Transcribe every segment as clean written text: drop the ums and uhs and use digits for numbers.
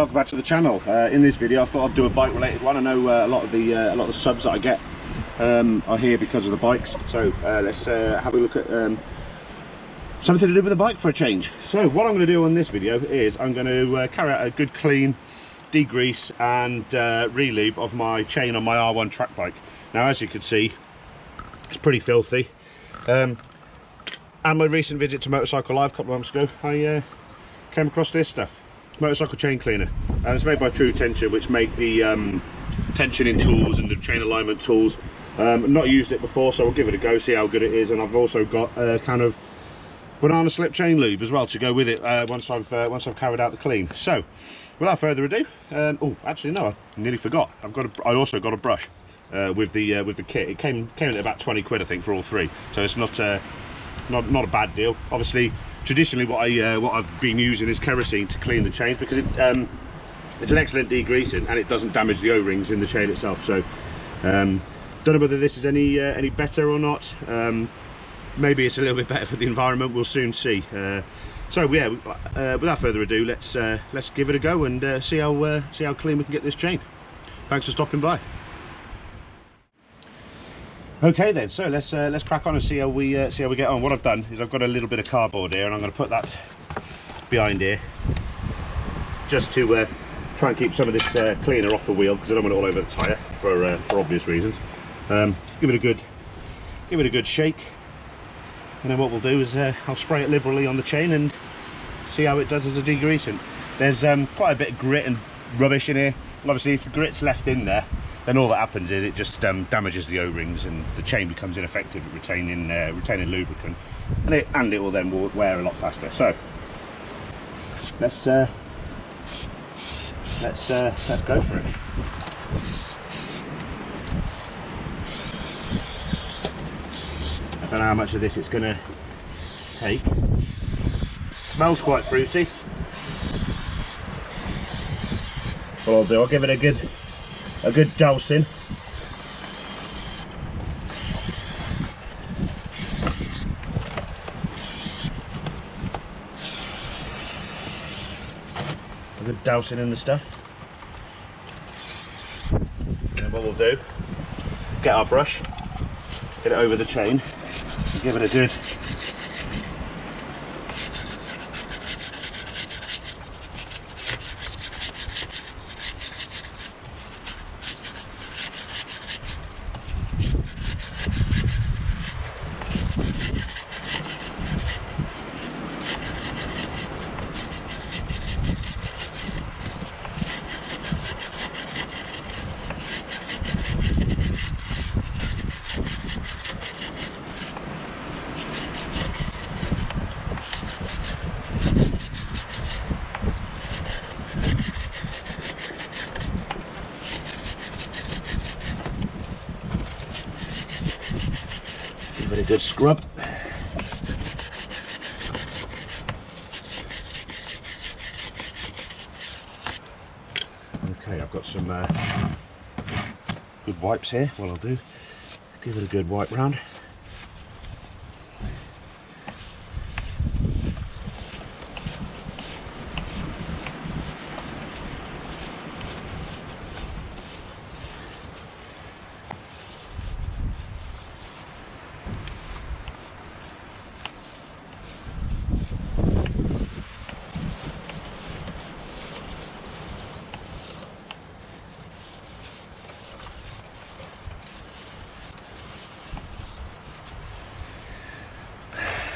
welcome back to the channel. In this video I thought I'd do a bike related one. I know a lot of the subs that I get are here because of the bikes, so let's have a look at something to do with the bike for a change. So what I'm going to do on this video is I'm going to carry out a good clean degrease and re-lube of my chain on my R1 track bike. Now, as you can see, it's pretty filthy, and my recent visit to Motorcycle Live a couple of months ago, I came across this stuff. Motorcycle chain cleaner, and it's made by Tru-Tension, which make the tensioning tools and the chain alignment tools. Not used it before, so I'll give it a go, see how good it is. And I've also got a kind of banana slip chain lube as well to go with it once I've carried out the clean. So without further ado, oh, actually no, I nearly forgot. I also got a brush with the kit. It came at about 20 quid, I think, for all three. So it's not a bad deal. Obviously, traditionally what I've been using is kerosene to clean the chains, because it's an excellent degreasing and it doesn't damage the O-rings in the chain itself. So don't know whether this is any better or not. Maybe it's a little bit better for the environment. We'll soon see. So yeah, without further ado, let's give it a go and see how clean we can get this chain. Thanks for stopping by. Okay then, so let's crack on and see how we get on. What I've done is I've got a little bit of cardboard here, and I'm going to put that behind here just to try and keep some of this cleaner off the wheel, because I don't want it all over the tyre for obvious reasons. Give it a good shake, and then what we'll do is I'll spray it liberally on the chain and see how it does as a degreasing. There's quite a bit of grit and rubbish in here. Obviously, if the grit's left in there, then all that happens is it just damages the O-rings and the chain becomes ineffective at retaining lubricant, and it will then wear a lot faster. So let's go for it. I don't know how much of this it's going to take. Smells quite fruity. What I'll do, I'll give it a good dousing. A good dousing in the stuff. And what we'll do, get our brush, get it over the chain, and give it a good scrub. Okay, I've got some good wipes here. What I'll do, give it a good wipe round.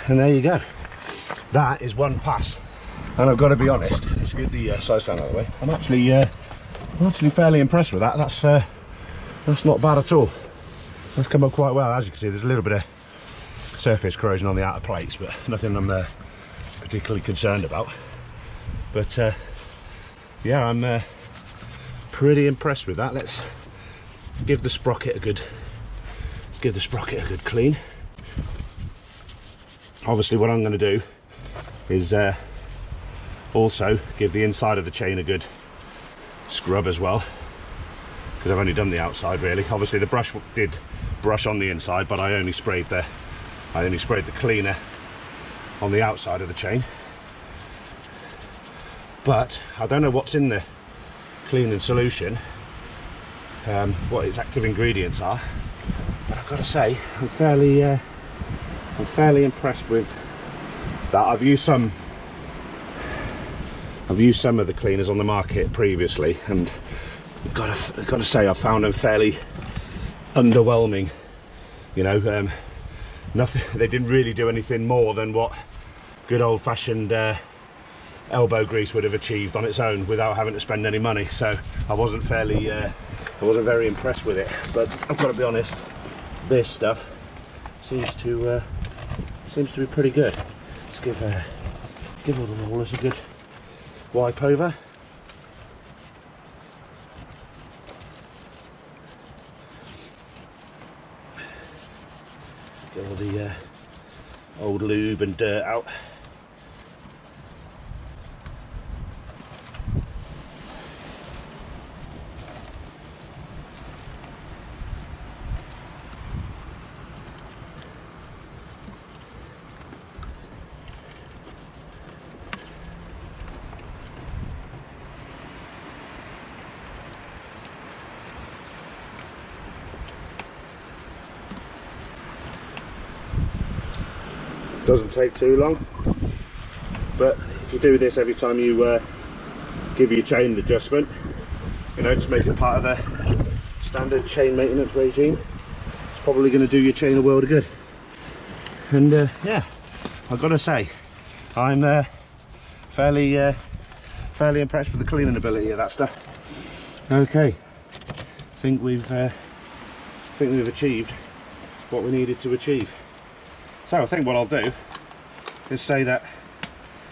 And there you go. That is one pass, and I've got to be honest. Let's get the side stand out of the way. I'm actually fairly impressed with that. That's not bad at all. That's come up quite well. As you can see, there's a little bit of surface corrosion on the outer plates, but nothing I'm particularly concerned about. But yeah, I'm pretty impressed with that. Let's give the sprocket a good clean. Obviously, what I'm going to do is also give the inside of the chain a good scrub as well, because I've only done the outside really. Obviously, the brush did brush on the inside, but I only sprayed the cleaner on the outside of the chain. But I don't know what's in the cleaning solution, what its active ingredients are, but I've got to say I'm fairly impressed with that. I've used some of the cleaners on the market previously, and I've got to say I found them fairly underwhelming. You know, nothing. They didn't really do anything more than what good old-fashioned elbow grease would have achieved on its own without having to spend any money. So I wasn't very impressed with it. But I've got to be honest, this stuff seems to be pretty good. Let's give all the rollers a good wipe over. Get all the old lube and dirt out. Doesn't take too long, but if you do this every time you give your chain adjustment, you know, just make it part of the standard chain maintenance regime, it's probably going to do your chain a world of good. And yeah, I've got to say I'm fairly impressed with the cleaning ability of that stuff. Okay, I think we've achieved what we needed to achieve. So I think what I'll do is say that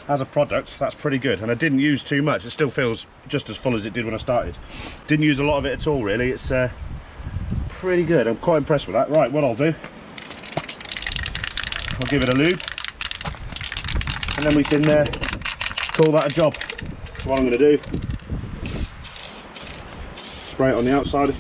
as a product, that's pretty good. And I didn't use too much. It still feels just as full as it did when I started. Didn't use a lot of it at all, really. It's pretty good. I'm quite impressed with that. Right, what I'll do, I'll give it a lube, and then we can call that a job. So what I'm going to do, spray it on the outside.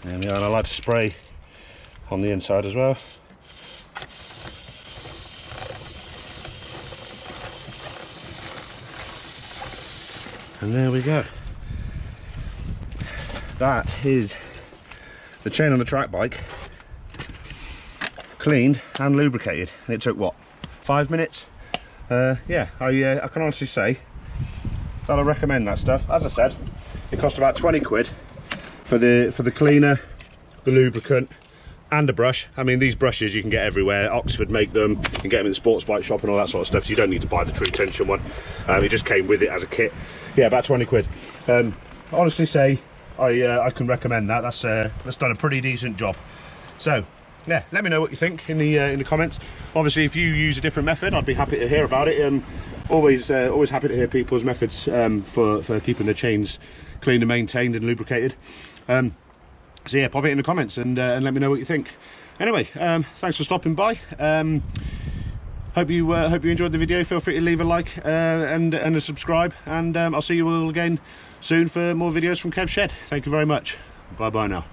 And I like to spray on the inside as well. And there we go. That is the chain on the track bike, cleaned and lubricated. And it took what, 5 minutes? Yeah, I can honestly say that I recommend that stuff. As I said, it cost about 20 quid. For the cleaner, the lubricant, and a brush. I mean, these brushes you can get everywhere. Oxford make them. You can get them in the sports bike shop and all that sort of stuff. So you don't need to buy the Tru-Tension one. It just came with it as a kit. Yeah, about 20 quid. Honestly, say I can recommend that. That's done a pretty decent job. So yeah, let me know what you think in the comments. Obviously, if you use a different method, I'd be happy to hear about it. Always happy to hear people's methods for keeping their chains cleaned and maintained and lubricated. So yeah, pop it in the comments and let me know what you think. Anyway, thanks for stopping by. Hope you enjoyed the video. Feel free to leave a like and a subscribe, and I'll see you all again soon for more videos from Kevs Shed. Thank you very much. Bye bye now.